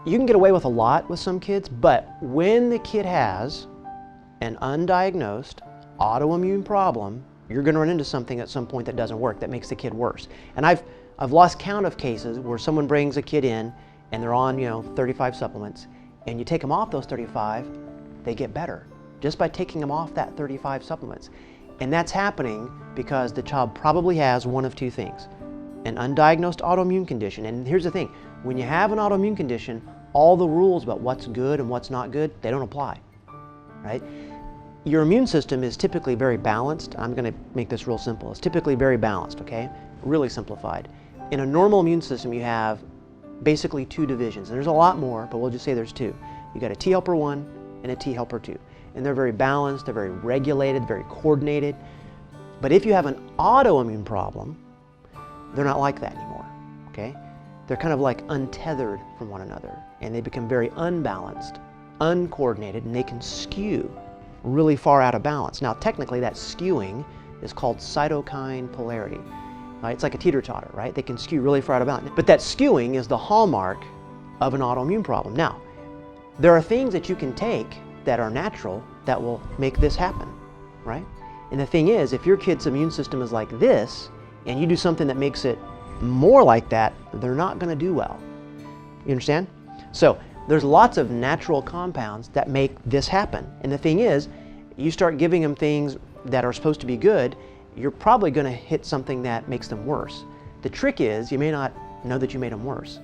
You can get away with a lot with some kids, but when the kid has an undiagnosed autoimmune problem, you're going to run into something at some point that doesn't work, that makes the kid worse. And I've lost count of cases where someone brings a kid in and they're on 35 supplements, and you take them off those 35, they get better just by taking them off that 35 supplements. And that's happening because the child probably has one of two things: an undiagnosed autoimmune condition. And here's the thing, when you have an autoimmune condition, all the rules about what's good and what's not good, they don't apply, right? Your immune system is typically very balanced. I'm going to make this real simple. It's typically very balanced, okay? Really simplified. In a normal immune system, you have basically two divisions. And there's a lot more, but we'll just say there's two. You got a T helper 1 and a T helper 2. And they're very balanced, they're very regulated, very coordinated. But if you have an autoimmune problem, they're not like that anymore, okay? They're kind of like untethered from one another, and they become very unbalanced, uncoordinated, and they can skew really far out of balance. Now, technically, that skewing is called cytokine polarity. Right? It's like a teeter-totter, right? They can skew really far out of balance. But that skewing is the hallmark of an autoimmune problem. Now, there are things that you can take that are natural that will make this happen, right? And the thing is, if your kid's immune system is like this, and you do something that makes it more like that, they're not going to do well. You understand? So there's lots of natural compounds that make this happen. And the thing is, you start giving them things that are supposed to be good, you're probably going to hit something that makes them worse. The trick is, you may not know that you made them worse.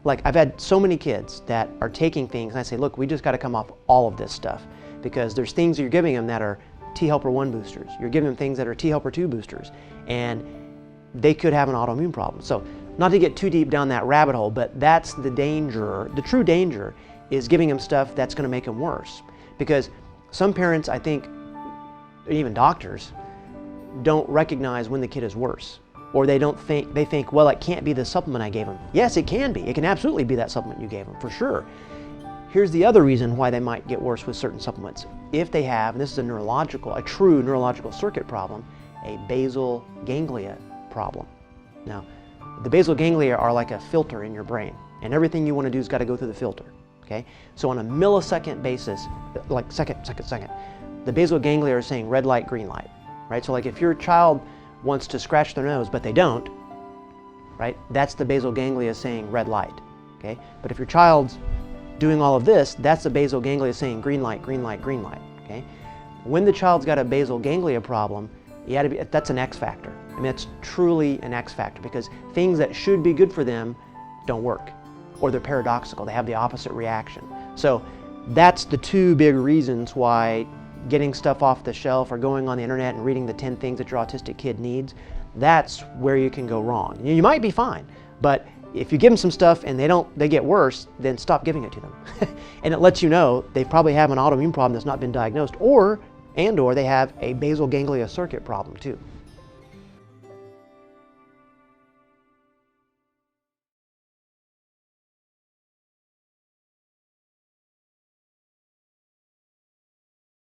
Like, I've had so many kids that are taking things, and I say, look, we just got to come off all of this stuff, because there's things you're giving them that are T helper 1 boosters. You're giving them things that are T helper 2 boosters, and they could have an autoimmune problem. So, not to get too deep down that rabbit hole, but that's the danger. The true danger is giving them stuff that's going to make them worse. Because some parents, I think, even doctors, don't recognize when the kid is worse. Or they think, well, it can't be the supplement I gave them. Yes, it can be. It can absolutely be that supplement you gave them, for sure. Here's the other reason why they might get worse with certain supplements. If they have, and this is a true neurological circuit problem, a basal ganglia problem. Now, the basal ganglia are like a filter in your brain, and everything you want to do has got to go through the filter, okay? So on a millisecond basis, like second, the basal ganglia are saying red light, green light, right? So like if your child wants to scratch their nose, but they don't, right? That's the basal ganglia saying red light, okay? But if your child's doing all of this, that's the basal ganglia saying green light, green light, green light, okay? When the child's got a basal ganglia problem, that's an X factor. I mean, that's truly an X factor, because things that should be good for them don't work, or they're paradoxical. They have the opposite reaction. So that's the two big reasons why getting stuff off the shelf or going on the internet and reading the 10 things that your autistic kid needs, that's where you can go wrong. You might be fine, but if you give them some stuff and they get worse, then stop giving it to them. And it lets you know they probably have an autoimmune problem that's not been diagnosed, or they have a basal ganglia circuit problem too.